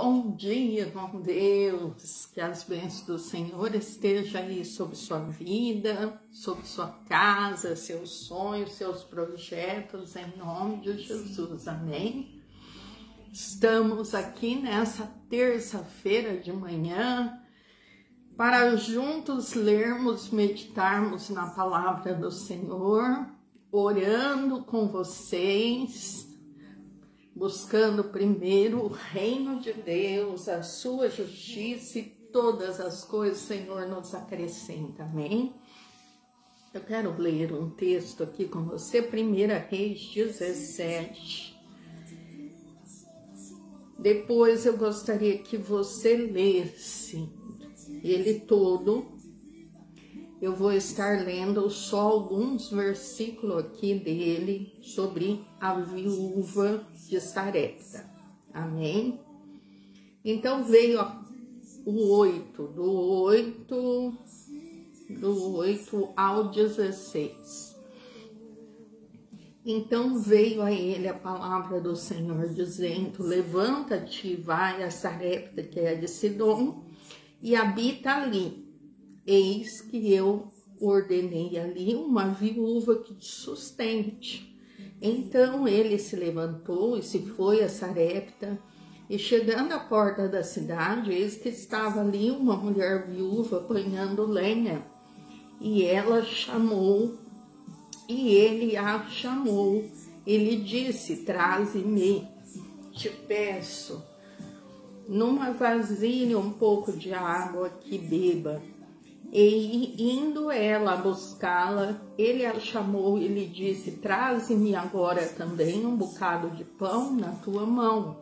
Bom dia, bom Deus, que as bênçãos do Senhor estejam aí sobre sua vida, sobre sua casa, seus sonhos, seus projetos, em nome de Jesus, amém? Estamos aqui nessa terça-feira de manhã para juntos lermos, meditarmos na palavra do Senhor, orando com vocês, buscando primeiro o reino de Deus, a sua justiça e todas as coisas o Senhor nos acrescenta, amém? Eu quero ler um texto aqui com você, 1 Reis 17. Depois eu gostaria que você lesse ele todo. Eu vou estar lendo só alguns versículos aqui dele sobre a viúva de Sarepta. Amém? Então veio o 8, do 8 ao 16. Então veio a ele a palavra do Senhor, dizendo: levanta-te e vai a Sarepta, que é de Sidom, e habita ali. Eis que eu ordenei ali uma viúva que te sustente. Então ele se levantou e se foi a Sarepta, e chegando à porta da cidade, eis que estava ali uma mulher viúva apanhando lenha, e ela chamou, e ele a chamou, ele disse: traze-me, te peço, numa vasilha um pouco de água que beba. E indo ela buscá-la, ele a chamou e lhe disse: traze-me agora também um bocado de pão na tua mão.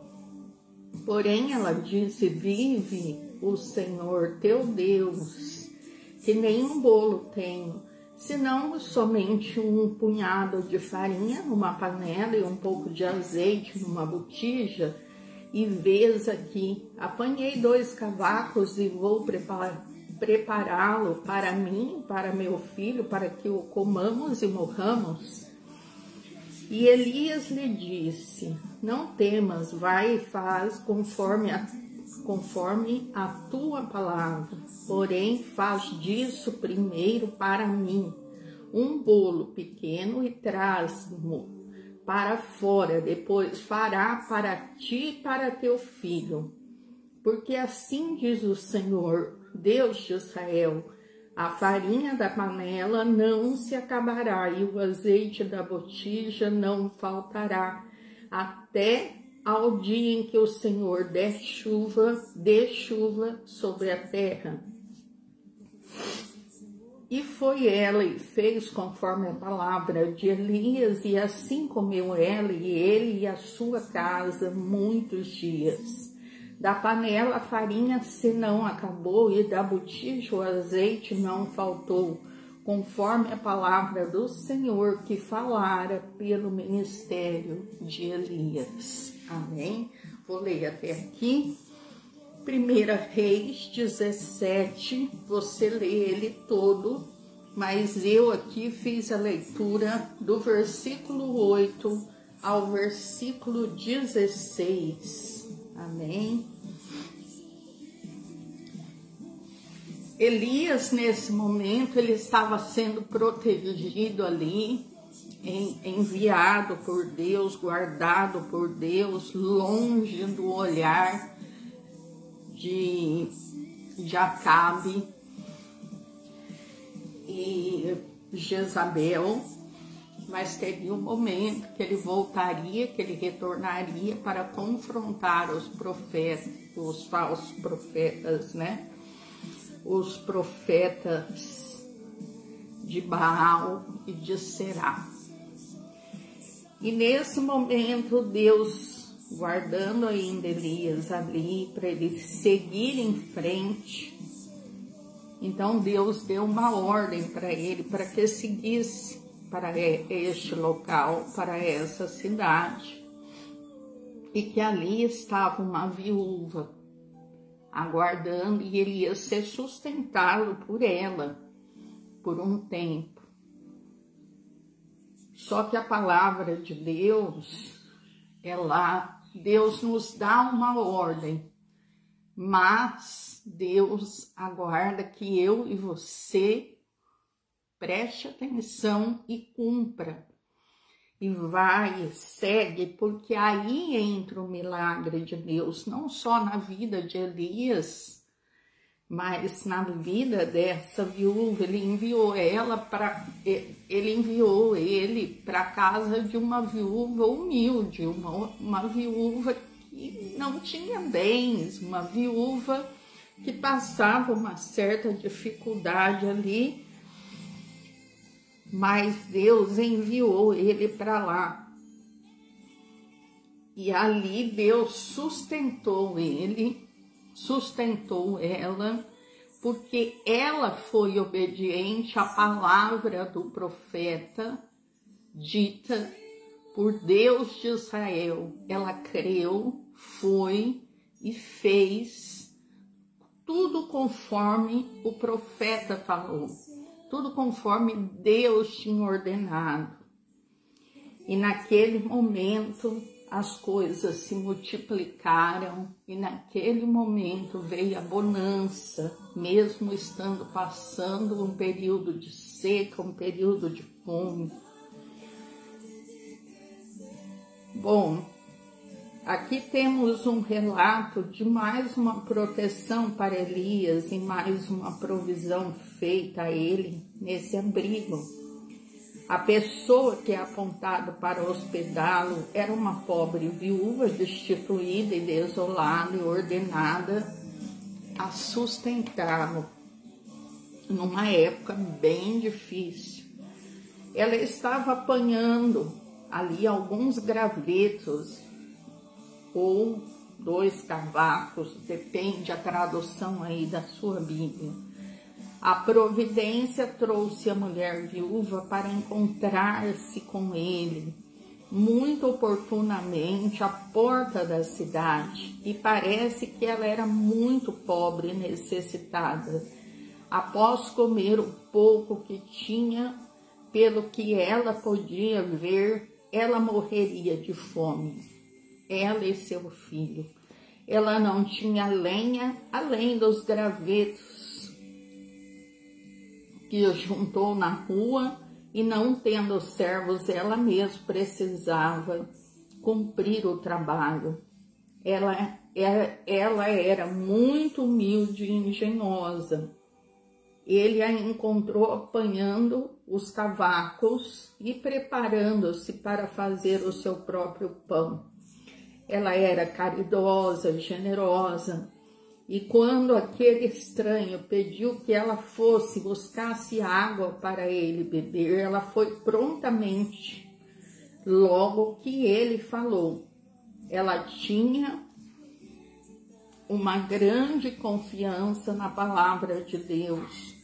Porém ela disse: vive o Senhor teu Deus, que nem um bolo tenho, senão somente um punhado de farinha numa panela e um pouco de azeite numa botija. E vês aqui, apanhei 2 cavacos e vou prepará-lo para mim, para meu filho, para que o comamos e morramos. E Elias lhe disse: não temas, vai e faz conforme a tua palavra. Porém, faz disso primeiro para mim um bolo pequeno e traz-mo para fora, depois fará para ti e para teu filho. Porque assim diz o Senhor, Deus de Israel: a farinha da panela não se acabará e o azeite da botija não faltará, até ao dia em que o Senhor dê chuva sobre a terra. E foi ela e fez conforme a palavra de Elias, e assim comeu ela e ele e a sua casa muitos dias. Da panela a farinha se não acabou, e da botija o azeite não faltou, conforme a palavra do Senhor que falara pelo ministério de Elias. Amém? Vou ler até aqui. 1 Reis 17, você lê ele todo, mas eu aqui fiz a leitura do versículo 8 ao versículo 16. Amém? Elias, nesse momento, ele estava sendo protegido ali, enviado por Deus, guardado por Deus, longe do olhar de Acabe e Jezabel, mas teria um momento que ele voltaria, que ele retornaria para confrontar os profetas, os falsos profetas, né? Os profetas de Baal e de Será. E nesse momento Deus, guardando ainda Elias ali para ele seguir em frente, então Deus deu uma ordem para ele, para que seguisse para este local, para essa cidade, e que ali estava uma viúva aguardando, e ele ia ser sustentado por ela por um tempo. Só que a palavra de Deus, Deus nos dá uma ordem, mas Deus aguarda que eu e você preste atenção e cumpra. E vai, segue, porque aí entra o milagre de Deus, não só na vida de Elias, mas na vida dessa viúva. Ele enviou ele para a casa de uma viúva humilde, uma viúva que não tinha bens, uma viúva que passava uma certa dificuldade ali, mas Deus enviou ele para lá. E ali Deus sustentou ele, sustentou ela, porque ela foi obediente à palavra do profeta dita por Deus de Israel. Ela creu, foi e fez tudo conforme o profeta falou, tudo conforme Deus tinha ordenado. E naquele momento as coisas se multiplicaram e naquele momento veio a bonança, mesmo estando passando um período de seca, um período de fome. Bom, aqui temos um relato de mais uma proteção para Elias e mais uma provisão feita a ele nesse abrigo. A pessoa que é apontada para hospedá-lo era uma pobre viúva destituída e desolada e ordenada a sustentá-lo numa época bem difícil. Ela estava apanhando ali alguns gravetos ou 2 cavacos, depende a tradução aí da sua Bíblia. A providência trouxe a mulher viúva para encontrar-se com ele, muito oportunamente, à porta da cidade, e parece que ela era muito pobre e necessitada. Após comer o pouco que tinha, pelo que ela podia ver, ela morreria de fome, ela e seu filho. Ela não tinha lenha, além dos gravetos que juntou na rua, e não tendo servos, ela mesma precisava cumprir o trabalho. Ela era muito humilde e engenhosa. Ele a encontrou apanhando os cavacos e preparando-se para fazer o seu próprio pão. Ela era caridosa, generosa, e quando aquele estranho pediu que ela buscasse água para ele beber, ela foi prontamente, logo que ele falou. Ela tinha uma grande confiança na palavra de Deus.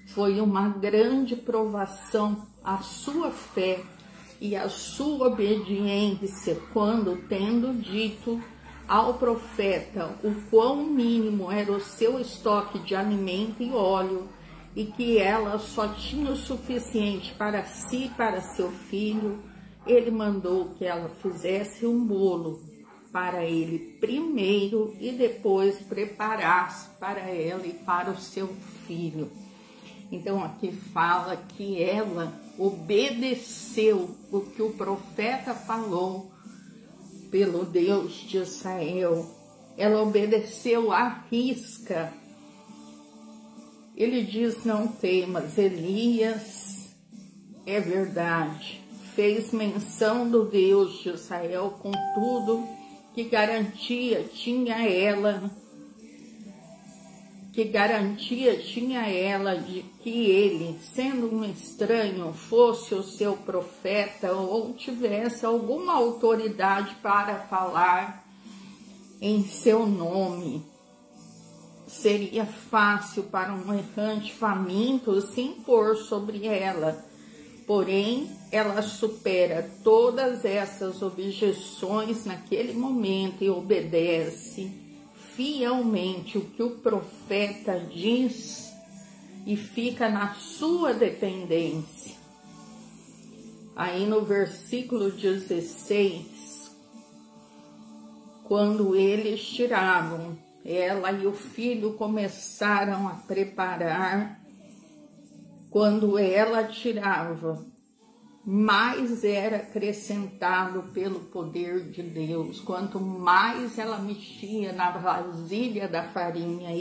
Foi uma grande provação a sua fé e a sua obediência quando, tendo dito ao profeta o quão mínimo era o seu estoque de alimento e óleo, e que ela só tinha o suficiente para si e para seu filho, ele mandou que ela fizesse um bolo para ele primeiro e depois preparasse para ela e para o seu filho. Então aqui fala que ela obedeceu o que o profeta falou pelo Deus de Israel. Ela obedeceu à risca. Ele diz: não temas. Elias, é verdade, fez menção do Deus de Israel, contudo, que garantia tinha ela de que ele, sendo um estranho, fosse o seu profeta ou tivesse alguma autoridade para falar em seu nome. Seria fácil para um errante faminto se impor sobre ela. Porém, ela supera todas essas objeções naquele momento e obedece fielmente o que o profeta diz e fica na sua dependência. Aí no versículo 16, quando eles tiravam, ela e o filho começaram a preparar. Quando ela tirava, mais era acrescentado pelo poder de Deus. Quanto mais ela mexia na vasilha da farinha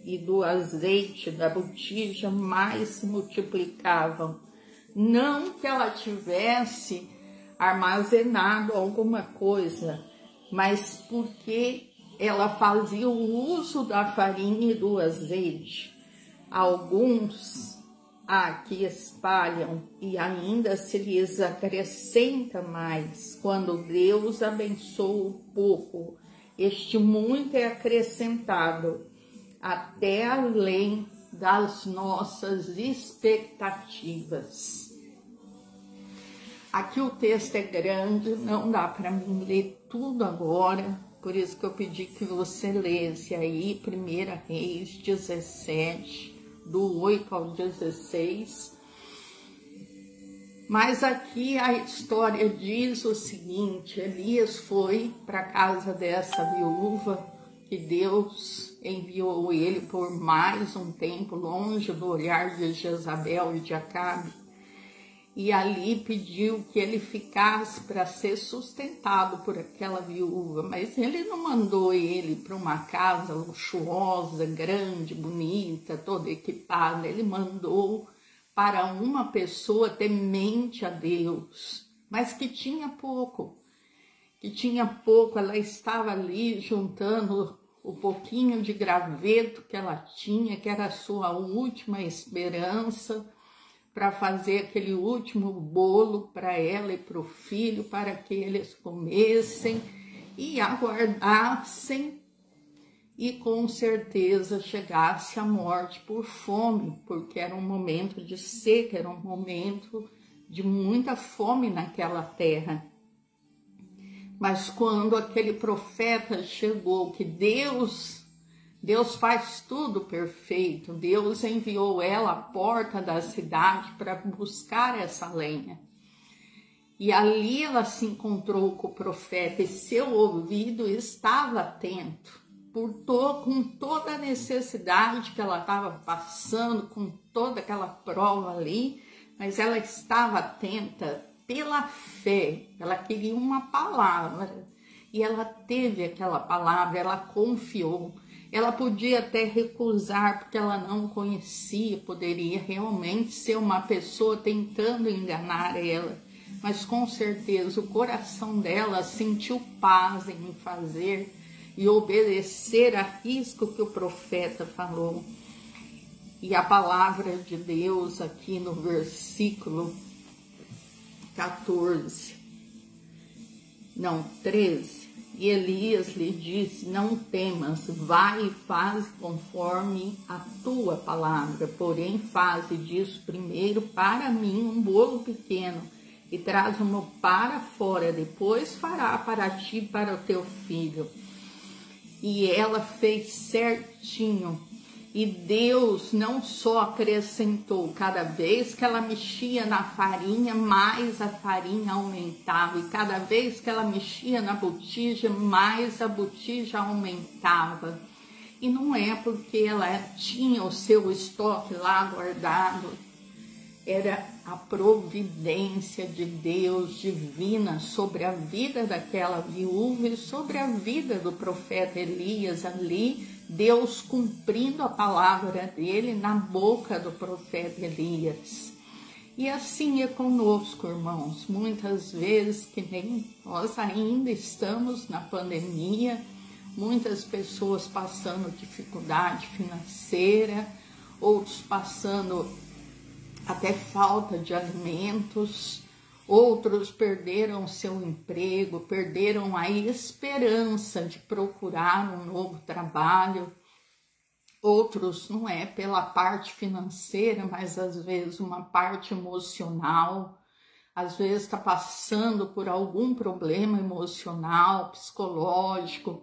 e do azeite da botija, mais se multiplicavam. Não que ela tivesse armazenado alguma coisa, mas porque ela fazia o uso da farinha e do azeite. Alguns aqui espalham e ainda se lhes acrescenta mais. Quando Deus abençoa o pouco, este muito é acrescentado até além das nossas expectativas. Aqui o texto é grande, não dá para mim ler tudo agora, por isso que eu pedi que você lesse aí 1 Reis 17, do 8 ao 16. Mas aqui a história diz o seguinte: Elias foi para a casa dessa viúva, que Deus enviou ele por mais um tempo longe do olhar de Jezabel e de Acabe, e ali pediu que ele ficasse para ser sustentado por aquela viúva. Mas ele não mandou ele para uma casa luxuosa, grande, bonita, toda equipada. Ele mandou para uma pessoa temente a Deus, mas que tinha pouco. Ela estava ali juntando o pouquinho de graveto que ela tinha, que era a sua última esperança, para fazer aquele último bolo para ela e para o filho, para que eles comessem e aguardassem e com certeza chegasse a morte por fome, porque era um momento de seca, era um momento de muita fome naquela terra. Mas quando aquele profeta chegou, que Deus faz tudo perfeito, Deus enviou ela à porta da cidade para buscar essa lenha. E ali ela se encontrou com o profeta e seu ouvido estava atento com toda a necessidade que ela estava passando, com toda aquela prova ali, mas ela estava atenta pela fé. Ela queria uma palavra e ela teve aquela palavra, ela confiou. Ela podia até recusar, porque ela não conhecia, poderia realmente ser uma pessoa tentando enganar ela, mas com certeza o coração dela sentiu paz em fazer e obedecer a risco que o profeta falou. E a palavra de Deus aqui no versículo 13, e Elias lhe disse: não temas, vai e faz conforme a tua palavra, porém faze disso primeiro para mim um bolo pequeno e traz-o para fora, depois fará para ti e para o teu filho. E ela fez certinho. E Deus não só acrescentou, cada vez que ela mexia na farinha, mais a farinha aumentava. E cada vez que ela mexia na botija, mais a botija aumentava. E não é porque ela tinha o seu estoque lá guardado. Era a providência de Deus divina sobre a vida daquela viúva e sobre a vida do profeta Elias ali, Deus cumprindo a palavra dele na boca do profeta Elias. E assim é conosco, irmãos. Muitas vezes, que nem nós ainda estamos na pandemia, muitas pessoas passando dificuldade financeira, outros passando até falta de alimentos, outros perderam seu emprego, perderam a esperança de procurar um novo trabalho. Outros não é pela parte financeira, mas às vezes uma parte emocional. Às vezes está passando por algum problema emocional, psicológico,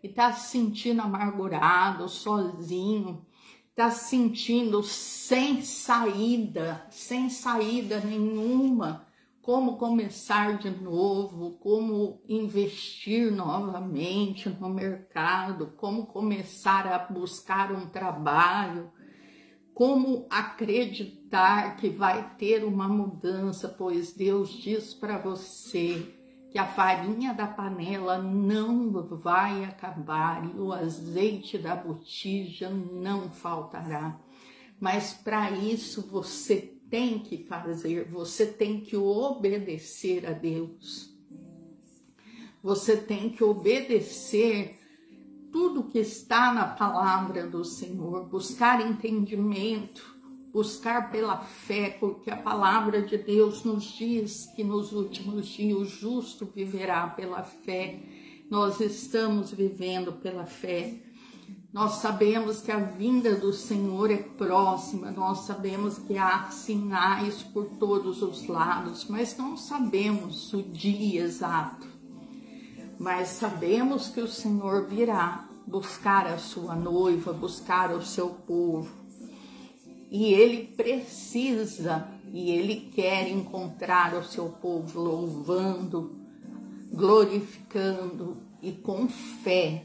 e está se sentindo amargurado, sozinho, está se sentindo sem saída nenhuma, como começar de novo, como investir novamente no mercado, como começar a buscar um trabalho, como acreditar que vai ter uma mudança, pois Deus diz para você que a farinha da panela não vai acabar e o azeite da botija não faltará. Mas para isso você tem que fazer, você tem que obedecer a Deus. Você tem que obedecer tudo que está na palavra do Senhor, buscar entendimento, buscar pela fé, porque a palavra de Deus nos diz que nos últimos dias o justo viverá pela fé. Nós estamos vivendo pela fé. Nós sabemos que a vinda do Senhor é próxima, nós sabemos que há sinais por todos os lados, mas não sabemos o dia exato. Mas sabemos que o Senhor virá buscar a sua noiva, buscar o seu povo. E Ele precisa e Ele quer encontrar o seu povo louvando, glorificando e com fé,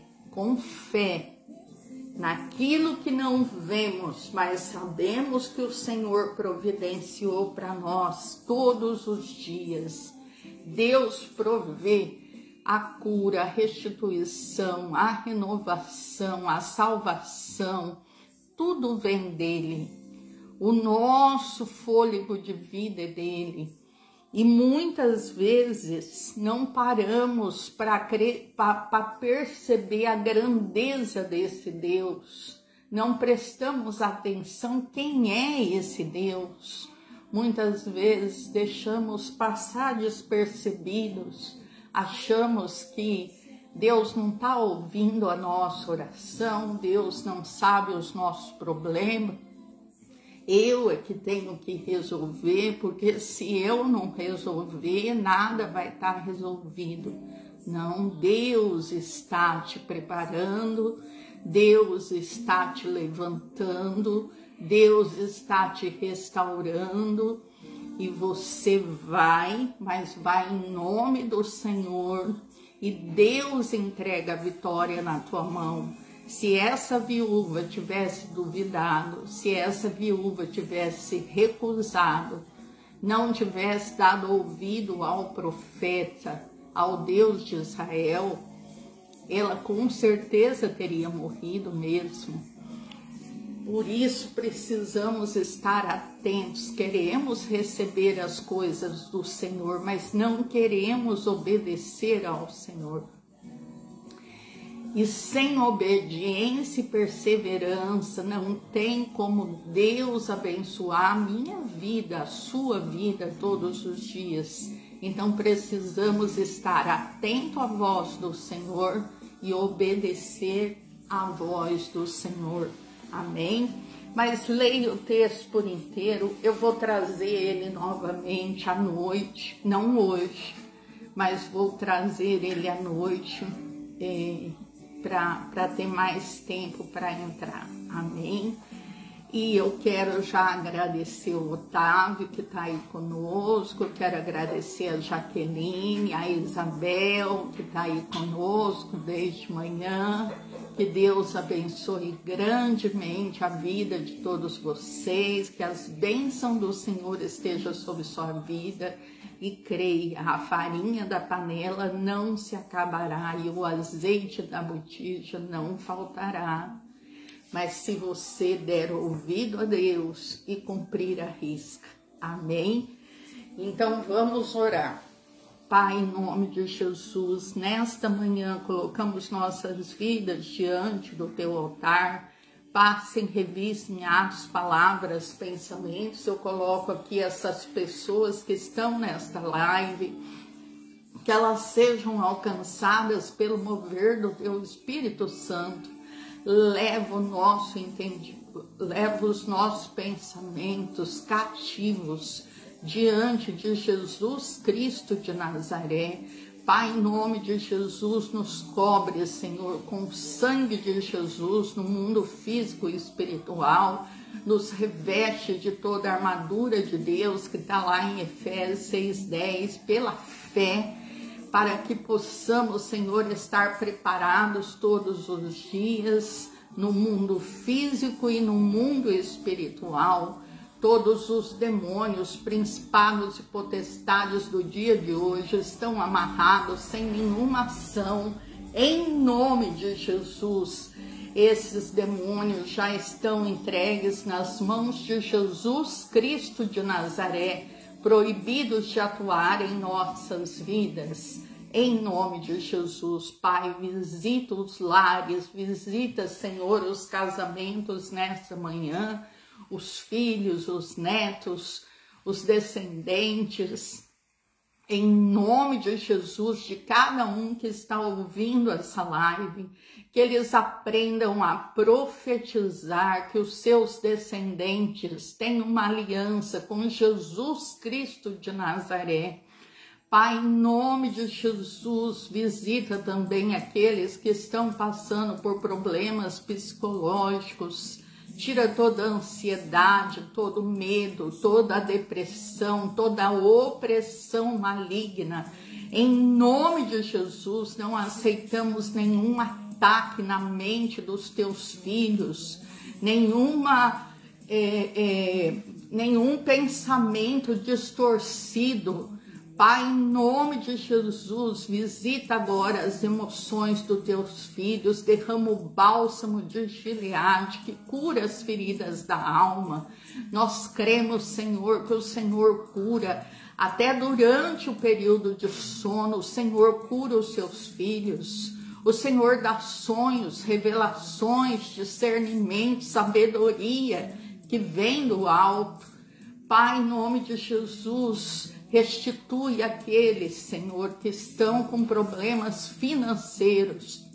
naquilo que não vemos, mas sabemos que o Senhor providenciou para nós todos os dias. Deus provê a cura, a restituição, a renovação, a salvação, tudo vem dele. O nosso fôlego de vida é dele. E muitas vezes não paramos para perceber a grandeza desse Deus. Não prestamos atenção quem é esse Deus. Muitas vezes deixamos passar despercebidos. Achamos que Deus não está ouvindo a nossa oração, Deus não sabe os nossos problemas. Eu é que tenho que resolver, porque se eu não resolver, nada vai estar resolvido. Não, Deus está te preparando, Deus está te levantando, Deus está te restaurando. E você vai, mas vai em nome do Senhor, e Deus entrega a vitória na tua mão. Se essa viúva tivesse duvidado, se essa viúva tivesse recusado, não tivesse dado ouvido ao profeta, ao Deus de Israel, ela com certeza teria morrido mesmo. Por isso precisamos estar atentos, queremos receber as coisas do Senhor, mas não queremos obedecer ao Senhor. E sem obediência e perseverança não tem como Deus abençoar a minha vida, a sua vida todos os dias. Então precisamos estar atento à voz do Senhor e obedecer à voz do Senhor. Amém? Mas leia o texto por inteiro, eu vou trazer ele novamente à noite, não hoje, mas vou trazer ele à noite para ter mais tempo para entrar. Amém? E eu quero já agradecer o Otávio, que está aí conosco, quero agradecer a Jaqueline, a Isabel, que está aí conosco desde manhã. Que Deus abençoe grandemente a vida de todos vocês, que as bênçãos do Senhor estejam sobre sua vida. E creia, a farinha da panela não se acabará e o azeite da botija não faltará. Mas se você der ouvido a Deus e cumprir a risca. Amém? Então vamos orar. Pai, em nome de Jesus, nesta manhã colocamos nossas vidas diante do teu altar. Passe em revista, em atos, palavras, pensamentos. Eu coloco aqui essas pessoas que estão nesta live, que elas sejam alcançadas pelo mover do teu Espírito Santo. Leva o nosso entendimento, leva os nossos pensamentos cativos diante de Jesus Cristo de Nazaré, Pai, em nome de Jesus, nos cobre, Senhor, com o sangue de Jesus no mundo físico e espiritual, nos reveste de toda a armadura de Deus, que está lá em Efésios 6:10, pela fé, para que possamos, Senhor, estar preparados todos os dias, no mundo físico e no mundo espiritual. Todos os demônios, principados e potestades do dia de hoje estão amarrados sem nenhuma ação, em nome de Jesus. Esses demônios já estão entregues nas mãos de Jesus Cristo de Nazaré, proibidos de atuar em nossas vidas. Em nome de Jesus, Pai, visita os lares, visita, Senhor, os casamentos nesta manhã, os filhos, os netos, os descendentes, em nome de Jesus, de cada um que está ouvindo essa live, que eles aprendam a profetizar, que os seus descendentes tenham uma aliança com Jesus Cristo de Nazaré. Pai, em nome de Jesus, visita também aqueles que estão passando por problemas psicológicos. Tira toda a ansiedade, todo o medo, toda a depressão, toda a opressão maligna. Em nome de Jesus, não aceitamos nenhum ataque na mente dos teus filhos, nenhum pensamento distorcido. Pai, em nome de Jesus, visita agora as emoções dos teus filhos, derrama o bálsamo de Gileade que cura as feridas da alma. Nós cremos, Senhor, que o Senhor cura, até durante o período de sono, o Senhor cura os seus filhos. O Senhor dá sonhos, revelações, discernimento, sabedoria que vem do alto. Pai, em nome de Jesus, restitui aqueles, Senhor, que estão com problemas financeiros,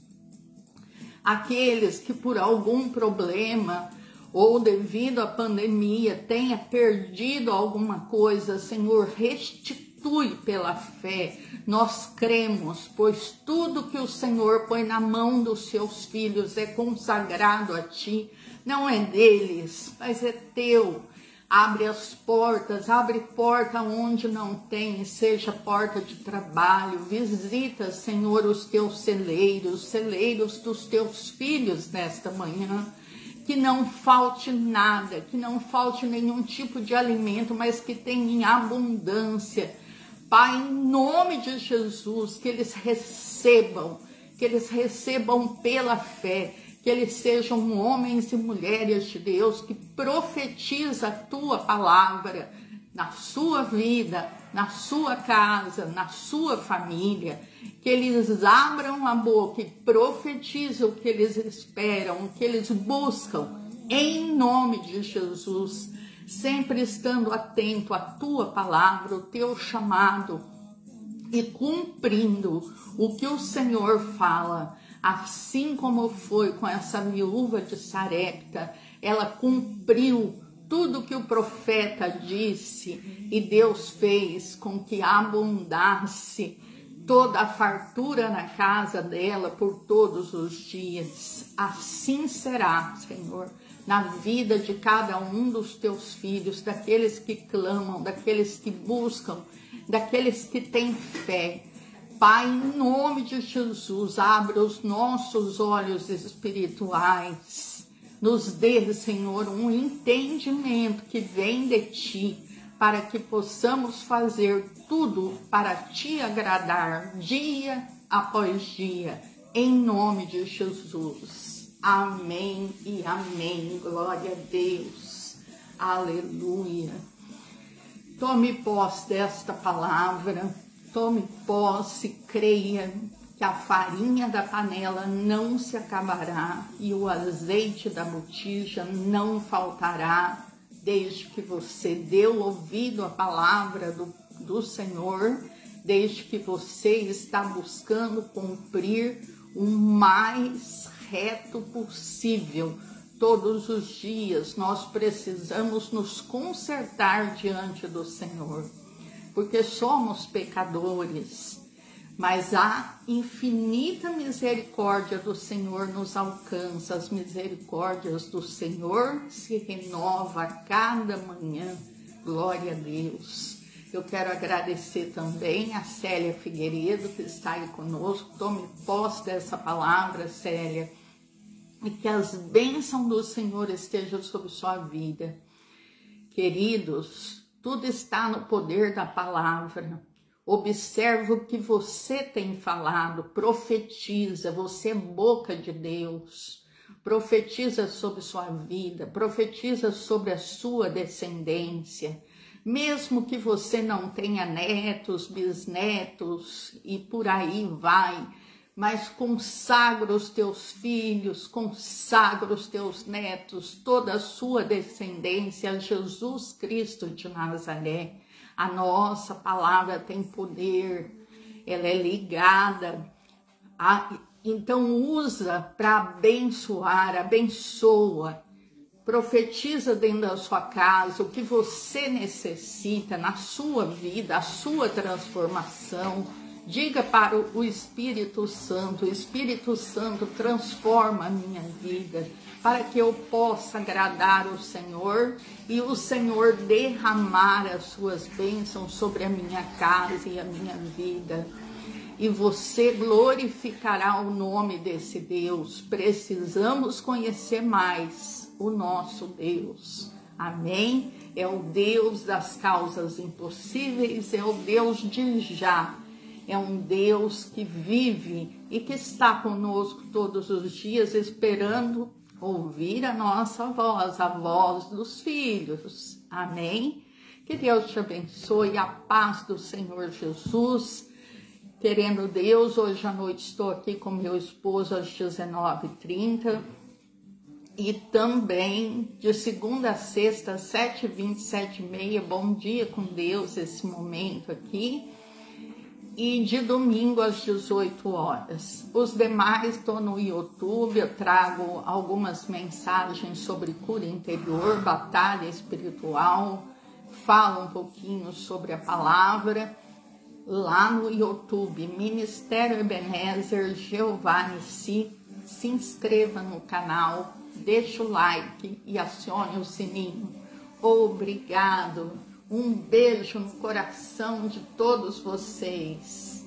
aqueles que por algum problema ou devido à pandemia tenha perdido alguma coisa, Senhor, restitui pela fé. Nós cremos, pois tudo que o Senhor põe na mão dos seus filhos é consagrado a Ti, não é deles, mas é Teu. Abre as portas, abre porta onde não tem, seja porta de trabalho. Visita, Senhor, os teus celeiros dos teus filhos nesta manhã. Que não falte nada, que não falte nenhum tipo de alimento, mas que tenha em abundância. Pai, em nome de Jesus, que eles recebam pela fé. Que eles sejam homens e mulheres de Deus que profetiza a tua palavra na sua vida, na sua casa, na sua família. Que eles abram a boca e profetizem o que eles esperam, o que eles buscam, em nome de Jesus. Sempre estando atento à tua palavra, o teu chamado e cumprindo o que o Senhor fala. Assim como foi com essa viúva de Sarepta, ela cumpriu tudo que o profeta disse e Deus fez com que abundasse toda a fartura na casa dela por todos os dias. Assim será, Senhor, na vida de cada um dos teus filhos, daqueles que clamam, daqueles que buscam, daqueles que têm fé. Pai, em nome de Jesus, abre os nossos olhos espirituais. Nos dê, Senhor, um entendimento que vem de Ti, para que possamos fazer tudo para Te agradar, dia após dia, em nome de Jesus. Amém e amém. Glória a Deus. Aleluia. Tome posse desta palavra. Tome posse, creia que a farinha da panela não se acabará e o azeite da botija não faltará, desde que você deu ouvido à palavra do Senhor, desde que você está buscando cumprir o mais reto possível. Todos os dias nós precisamos nos consertar diante do Senhor, porque somos pecadores, mas a infinita misericórdia do Senhor nos alcança. As misericórdias do Senhor se renovam a cada manhã. Glória a Deus. Eu quero agradecer também a Célia Figueiredo, que está aí conosco. Tome posse dessa palavra, Célia, e que as bênçãos do Senhor estejam sobre sua vida. Queridos, tudo está no poder da palavra. Observa o que você tem falado, profetiza, você é boca de Deus. Profetiza sobre sua vida, profetiza sobre a sua descendência. Mesmo que você não tenha netos, bisnetos e por aí vai, mas consagra os teus filhos, consagra os teus netos, toda a sua descendência a Jesus Cristo de Nazaré. A nossa palavra tem poder, ela é ligada. Então usa para abençoar, abençoa. Profetiza dentro da sua casa o que você necessita na sua vida, a sua transformação. Diga para o Espírito Santo transforma a minha vida, para que eu possa agradar o Senhor e o Senhor derramar as suas bênçãos sobre a minha casa e a minha vida. E você glorificará o nome desse Deus. Precisamos conhecer mais o nosso Deus. Amém? É o Deus das causas impossíveis, é o Deus de já. É um Deus que vive e que está conosco todos os dias, esperando ouvir a nossa voz, a voz dos filhos. Amém? Que Deus te abençoe, a paz do Senhor Jesus. Querendo Deus, hoje à noite estou aqui com meu esposo às 19h30 e também de segunda a sexta, 7h20, 7h30, bom dia com Deus, esse momento aqui. E de domingo às 18 horas. Os demais estou no YouTube, eu trago algumas mensagens sobre cura interior, batalha espiritual, falo um pouquinho sobre a palavra. Lá no YouTube, Ministério Ebenezer Jeová Nissi, se inscreva no canal, deixa o like e acione o sininho. Obrigado, um beijo no coração de todos vocês.